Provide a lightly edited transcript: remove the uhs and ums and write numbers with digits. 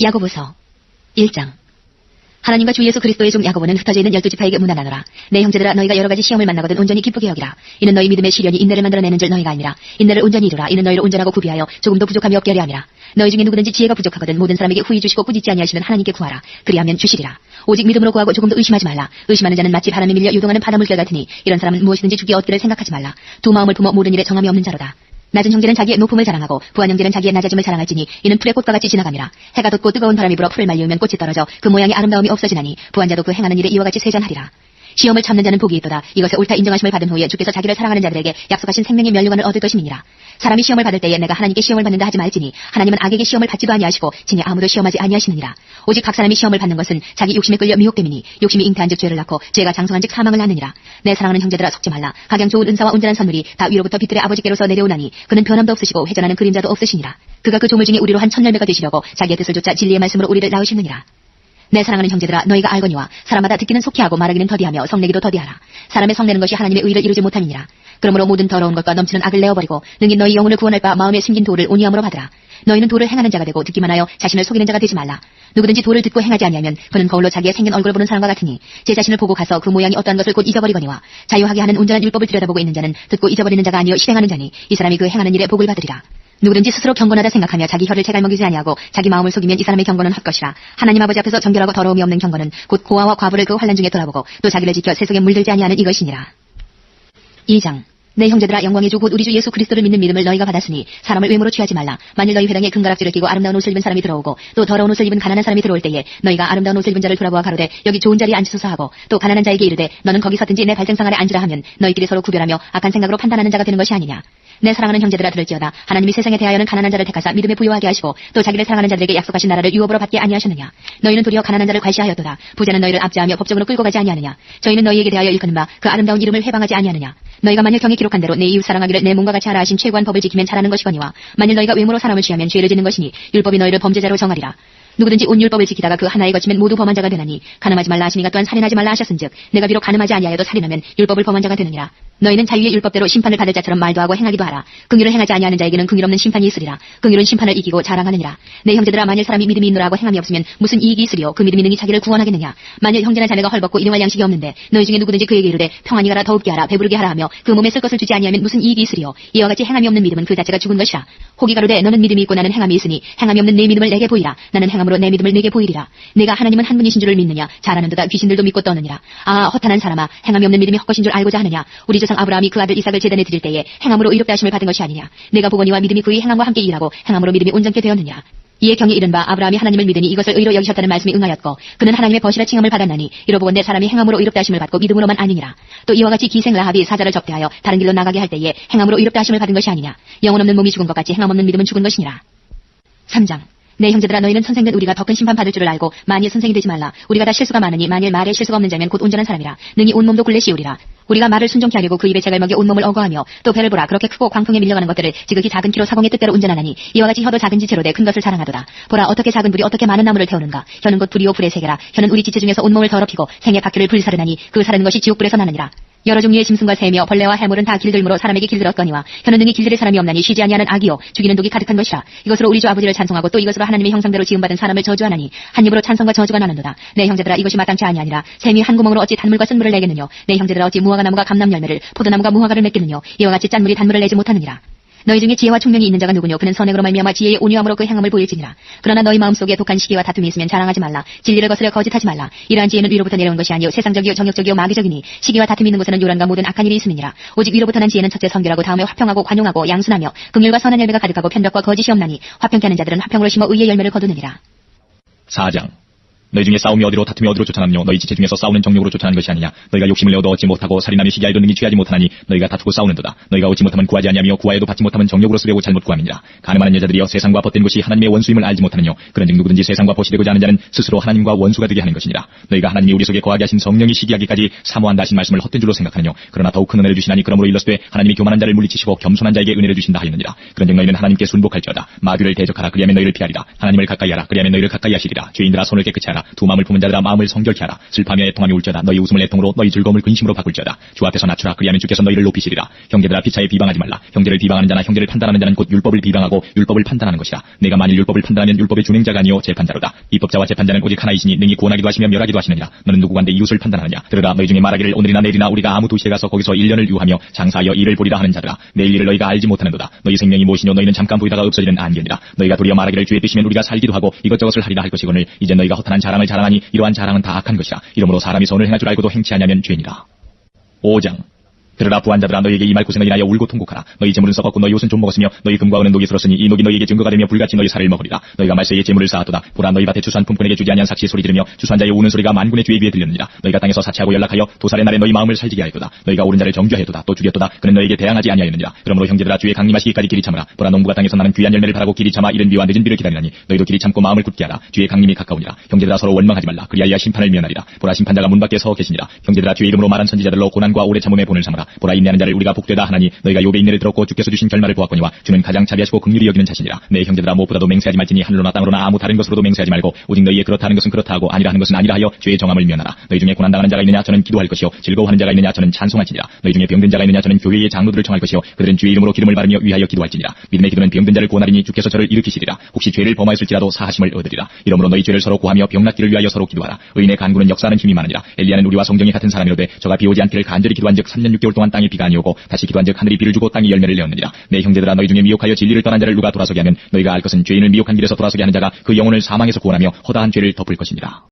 야고보서 1장. 하나님과 주 예수 그리스도의 종 야고보는 흩어져 있는 12지파에게 문안하노라. 내 형제들아, 너희가 여러 가지 시험을 만나거든 온전히 기쁘게 여기라. 이는 너희 믿음의 시련이 인내를 만들어내는 줄 너희가 알미라. 인내를 온전히 이루라. 이는 너희를 온전하고 구비하여 조금도 부족함이 없게 하려 함이라. 너희 중에 누구든지 지혜가 부족하거든 모든 사람에게 후히 주시고 꾸짖지 아니하시는 하나님께 구하라. 그리하면 주시리라. 오직 믿음으로 구하고 조금도 의심하지 말라. 의심하는 자는 마치 바람에 밀려 요동하는 바닷물결 같으니 이런 사람은 무엇이든지 주기 얻기를 생각하지 말라. 두 마음을 품어 모든 일에 정함이 없는 자로다. 낮은 형제는 자기의 높음을 자랑하고 부한 형제는 자기의 낮아짐을 자랑할지니 이는 풀의 꽃과 같이 지나감이라. 해가 돋고 뜨거운 바람이 불어 풀을 말리우면 꽃이 떨어져 그 모양의 아름다움이 없어지나니 부한 자도 그 행하는 일에 이와 같이 세잔하리라. 시험을 참는 자는 복이 있도다. 이것에 옳다 인정하심을 받은 후에 주께서 자기를 사랑하는 자들에게 약속하신 생명의 면류관을 얻을 것임이니라. 사람이 시험을 받을 때에 내가 하나님께 시험을 받는다 하지 말지니 하나님은 악에게 시험을 받지도 아니하시고 진히 아무도 시험하지 아니하시느니라. 오직 각 사람이 시험을 받는 것은 자기 욕심에 끌려 미혹됨이니 욕심이 잉태한즉 죄를 낳고 죄가 장성한즉 사망을 낳느니라. 내 사랑하는 형제들아, 속지 말라. 각양 좋은 은사와 온전한 선물이 다 위로부터 빛들의 아버지께로서 내려오나니 그는 변함도 없으시고 회전하는 그림자도 없으시니라. 그가 그 조물 중에 우리로 한 천열매가 되시려고 자기의 뜻을 좇아 진리의 말씀으로 우리를 낳으시느니라. 내 사랑하는 형제들아, 너희가 알거니와 사람마다 듣기는 속히 하고 말하기는 더디하며 성내기도 더디하라. 사람의 성내는 것이 하나님의 의를 이루지 못함이니라. 그러므로 모든 더러운 것과 넘치는 악을 내어버리고 능히 너희 영혼을 구원할 바 마음에 심긴 도를 온유함으로 받으라. 너희는 도를 행하는 자가 되고 듣기만 하여 자신을 속이는 자가 되지 말라. 누구든지 도를 듣고 행하지 아니하면 그는 거울로 자기의 생긴 얼굴을 보는 사람과 같으니 제 자신을 보고 가서 그 모양이 어떠한 것을 곧 잊어버리거니와 자유하게 하는 온전한 율법을 들여다보고 있는 자는 듣고 잊어버리는 자가 아니요 실행하는 자니 이 사람이 그 행하는 일에 복을 받으리라. 누구든지 스스로 경건하다 생각하며 자기 혀를 채갈먹이지 아니하고 자기 마음을 속이면 이 사람의 경건은 헛것이라. 하나님 아버지 앞에서 정결하고 더러움이 없는 경건은 곧 고아와 과부를 그 환난 중에 돌아보고 또 자기를 지켜 세속에 물들지 아니하는 이것이니라. 2장. 내 형제들아, 영광의 주 곧 우리 주 예수 그리스도를 믿는 믿음을 너희가 받았으니 사람을 외모로 취하지 말라. 만일 너희 회당에 금가락지를 끼고 아름다운 옷을 입은 사람이 들어오고 또 더러운 옷을 입은 가난한 사람이 들어올 때에 너희가 아름다운 옷을 입은 자를 돌아보아 가로되 여기 좋은 자리에 앉으소서 하고 또 가난한 자에게 이르되 너는 거기 서든지 내 발등상 아래 앉으라 하면 너희끼리 서로 구별하며 악한 생각으로 판단하는 자가 되는 것이 아니냐. 내 사랑하는 형제들아, 들을지어다. 하나님이 세상에 대하여는 가난한 자를 택하사 믿음에 부요하게 하시고 또 자기를 사랑하는 자들에게 약속하신 나라를 유업으로 받게 아니하셨느냐. 너희는 도리어 가난한 자를 괄시하였도다. 부자는 너희를 압제하며 법정으로 끌고 가지 아니하느냐. 저희는 너희에게 대하여 일컫는 바 그 아름다운 이름을 회방하지 아니하느냐. 너희가 만일 경에 기록한 대로 내 이웃 사랑하기를 내 몸과 같이 하라 하신 최고한 법을 지키면 잘하는 것이거니와 만일 너희가 외모로 사람을 취하면 죄를 짓는 것이니 율법이 너희를 범죄자로 정하리라. 누구든지 온 율법을 지키다가 그 하나에 거치면 모두 범한 자가 되나니 가늠하지 말라 하시니가 또한 살인하지 말라 하셨은즉 내가 비록 가늠하지 아니하여도 살인하면 율법을 범한 자가 되느니라. 너희는 자유의 율법대로 심판을 받을 자처럼 말도 하고 행하기도 하라. 긍휼을 행하지 아니하는 자에게는 긍휼 없는 심판이 있으리라. 긍휼은 심판을 이기고 자랑하느니라. 내 형제들아, 만일 사람이 믿음이 있노라 하고 행함이 없으면 무슨 이익이 있으리요. 그 믿음이 능히 자기를 구원하겠느냐. 만일 형제나 자매가 헐벗고 일용할 양식이 없는데 너희 중에 누구든지 그에게 이르되 평안히 가라, 더웁게 하라, 배부르게 하라 하며 그 몸에 쓸 것을 주지 아니하면 무슨 이익이 있으리요. 이와 같이 행함이 없는 믿음은 그 자체가 죽은 것이라. 혹이 가로되 너는 믿음이 있고 나는 행함이 있으니 행함이 없는 내 믿음을 내게 보이라. 나는 행함으로 내 믿음을 내게 보이리라. 내가 하나님은 한 분이신 줄을 믿느냐. 잘하는도다. 귀신들도 믿고 떠느니라. 아, 허탄한 사람아, 행함이 없는 믿음이 헛것인 줄 알고자 하느냐. 우리 조상 아브라함이 그 아들 이삭을 제단에 드릴 때에 행함으로 의롭다 하심을 받은 것이 아니냐. 내가 보거니와 믿음이 그의 행함과 함께 일하고 행함으로 믿음이 온전케 되었느냐. 이에 경에 이른 바 아브라함이 하나님을 믿으니 이것을 의로 여기셨다는 말씀이 응하였고 그는 하나님의 벗이라 칭함을 받았나니 이로보건대 사람이 행함으로 의롭다 하심을 받고 믿음으로만 아니니라. 또 이와 같이 기생 라합이 사자를 접대하여 다른 길로 나가게 할 때에 행함으로 의롭다 하심을 받은 것이 아니냐. 영혼 없는 몸이 죽은 것 같이 행함 없는 믿음은 죽은 것이니라. 3장. 내 형제들아, 너희는 선생된 우리가 더 큰 심판 받을 줄을 알고 만일 선생이 되지 말라. 우리가 다 실수가 많으니 만일 말에 실수가 없는 자면 곧 온전한 사람이라. 능히 온몸도 굴레 씌우리라. 우리가 말을 순종케 하려고 그 입에 재갈먹여 온몸을 억어하며 또 배를 보라. 그렇게 크고 광풍에 밀려가는 것들을 지극히 작은 키로 사공의 뜻대로 운전하나니 이와 같이 혀도 작은 지체로 돼 큰 것을 자랑하도다. 보라, 어떻게 작은 불이 어떻게 많은 나무를 태우는가. 혀는 곧 불이요 불의 세계라. 혀는 우리 지체 중에서 온몸을 더럽히고 생의 바퀴를 불사르나니 그 사르는 것이 지옥불에서 나느니라. 여러 종류의 짐승과 새며 벌레와 해물은 다 길들므로 사람에게 길들었거니와 혀는 능히 길들일 사람이 없나니 쉬지 아니하는 악이요 죽이는 독이 가득한 것이라. 이것으로 우리 주 아버지를 찬송하고 또 이것으로 하나님의 형상대로 지음받은 사람을 저주하나니 한 입으로 찬송과 저주가 나는도다. 내 형제들아, 이것이 마땅치 아니하니라. 샘이 한 구멍으로 어찌 단물과 쓴물을 내겠느냐. 내 형제들아, 어찌 무화과 나무가 감람 열매를 포도나무가 무화과를 맺겠느냐. 이와 같이 짠물이 단물을 내지 못하느니라. 너희 중에 지혜와 총명이 있는 자가 누구뇨. 그는 선행으로 말미암아 지혜의 온유함으로 그 행함을 보일지니라. 그러나 너희 마음속에 독한 시기와 다툼이 있으면 자랑하지 말라. 진리를 거스려 거짓하지 말라. 이러한 지혜는 위로부터 내려온 것이 아니요 세상적이요 정욕적이요 마귀적이니 시기와 다툼이 있는 곳에는 요란과 모든 악한 일이 있음이니라. 오직 위로부터 난 지혜는 첫째 선결하고 다음에 화평하고 관용하고 양순하며 긍휼과 선한 열매가 가득하고 편벽과 거짓이 없나니 화평케 하는 자들은 화평으로 심어 의의 열매를 거두느니라. 4장. 너희 중에 싸움이 어디로 다툼이 어디로 쫓아나느뇨. 너희 지체 중에서 싸우는 정욕으로 쫓아나는 것이 아니냐. 너희가 욕심을 내어도 얻지 못하고 살인하며 시기하여도 능히 취하지 못하나니 너희가 다투고 싸우는도다. 너희가 얻지 못하면 구하지 아니하며 구하여도 받지 못하면 정욕으로 쓰려고 잘못 구함이니라. 가늠하는 여자들이여, 세상과 벗된 것이 하나님의 원수임을 알지 못하느뇨. 그런즉 누구든지 세상과 벗이 되고자 하는 자는 스스로 하나님과 원수가 되게 하는 것이니라. 너희가 하나님이 우리 속에 거하게 하신 성령이 시기하기까지 사모한다 하신 말씀을 헛된 줄로 생각하느뇨. 그러나 더욱 큰 은혜를 주시나니 그러므로 일렀으되 하나님이 교만한 자를 물리치시고 겸손한 자에게 은혜를 주신다 하였느니라. 그런즉 너희는 하나님께 순복할지어다. 마귀를 대적하라. 그리하면 너희를 피하리라. 하나님을 가까이 하라. 그리하면 너희를 가까이 하시리라. 죄인들아, 손을 깨끗이 하라. 하라. 두 마음을 품은 자들아 마음을 성결케 하라. 슬퍼하며 애통하며 울지어다. 너희 웃음을 애통으로 너희 즐거움을 근심으로 바꿀지어다. 주 앞에서 낮추라. 그리하면 주께서 너희를 높이시리라. 형제들아 피차에 비방하지 말라. 형제를 비방하는 자나 형제를 판단하는 자는 곧 율법을 비방하고 율법을 판단하는 것이라. 내가 만일 율법을 판단하면 율법의 준행자가 아니요 재판자로다. 입법자와 재판자는 오직 하나이시니 능히 구원하기도 하시며 멸하기도 하시느니라. 너는 누구간데 이웃을 판단하느냐. 들으라. 너희 중에 말하기를 오늘이나 내일이나 우리가 아무 도시에 가서 거기서 1년을 유하며 장사하여 일을 보리라 하는 자들아. 내일 일을 너희가 알지 못하는도다. 너희 생명이 무엇이뇨. 너희는 잠깐 보이다가 없어지는 안개니라. 너희가 도리어 말하기를 주의 뜻이면 우리가 살기도 하고 이것저것을 하리라 할 것이거늘 이제 너희가 허탄한 자랑을 자랑하니 이러한 자랑은 다 악한 것이라. 이러므로 사람이 선을 행할 줄 알고도 행치 아니하면 죄니라. 5장. 들으라. 부한자들아 너희에게 이 말 고생을 인하여 울고 통곡하라. 너희 재물은 썩었고 너희 옷은 좀 먹었으며 너희 금과 은은 녹이 슬었으니 이 녹이 너희에게 증거가 되며 불같이 너희 살을 먹으리라. 너희가 말세에 재물을 쌓았도다. 보라 너희 밭에 추수한 품꾼에게 주지 아니한 삭시의 소리 들으며 추수한 자의 우는 소리가 만군의 주의 귀에 들렸느니라. 너희가 땅에서 사치하고 연락하여 도살의 날에 너희 마음을 살지게 하였도다. 너희가 옳은 자를 정죄하였도다. 또 죽였도다. 그는 너희에게 대항하지 아니하였느니라. 그러므로 형제들아 주의 강림하시기까지 길이 참으라. 보라 농부가 땅에서 나는 귀한 열매를 바라고 길이 참아 이른 비와 늦은 비를 기다리나니 너희도 길이 참고 마음을 굳게 하라. 주의 강림이 가까우니라. 형제들아 서로 원망하지 말라. 그리하여 심판을 면하리라. 보라 심판자가 문 밖에 서 계시니라. 형제들아 주의 이름으로 말한 선지자들로 고난과 오래 참음의 본을 삼으라. 보라 인내하는 자를 우리가 복되다 하나니 너희가 욥의 인내를 들었고 주께서 주신 결말을 보았거니와 주는 가장 자비하시고 긍휼히 여기는 자신이라. 내 형제들아 무엇보다도 맹세하지 말지니 하늘로나 땅으로나 아무 다른 것으로도 맹세하지 말고 오직 너희의 그렇다 하는 것은 그렇다 하고 아니라 하는 것은 아니라 하여 죄의 정함을 면하라. 너희 중에 고난당하는 자가 있느냐 저는 기도할 것이요 즐거워하는 자가 있느냐 저는 찬송할지니라. 너희 중에 병든 자가 있느냐 저는 교회의 장로들을 청할 것이요 그들은 주의 이름으로 기름을 바르며 위하여 기도할지니라. 믿음의 기도는 병든 자를 구원하리니 주께서 저를 일으키시리라. 혹시 죄를 범하였을지라도 사하심을 얻으리라. 이러므로 너희 죄를 서로 구하며 병낫기를 위하여 서로 기도하라. 의인의 간구는 역사하는 힘이 많으니라. 엘리야는 우리와 성경이 같은 사람이로되 저가 비 오지 않기를 간절히 기도한즉 3년 6개월 동안 땅에 비가 아니오고 다시 기도한즉 하늘이 비를 주고 땅이 열매를 내었느니라. 내 형제들아 너희 중에 미혹하여 진리를 떠난 자를 누가 돌아서게 하면 너희가 알 것은 죄인을 미혹한 길에서 돌아서게 하는 자가 그 영혼을 사망에서 구원하며 허다한 죄를 덮을 것이니라.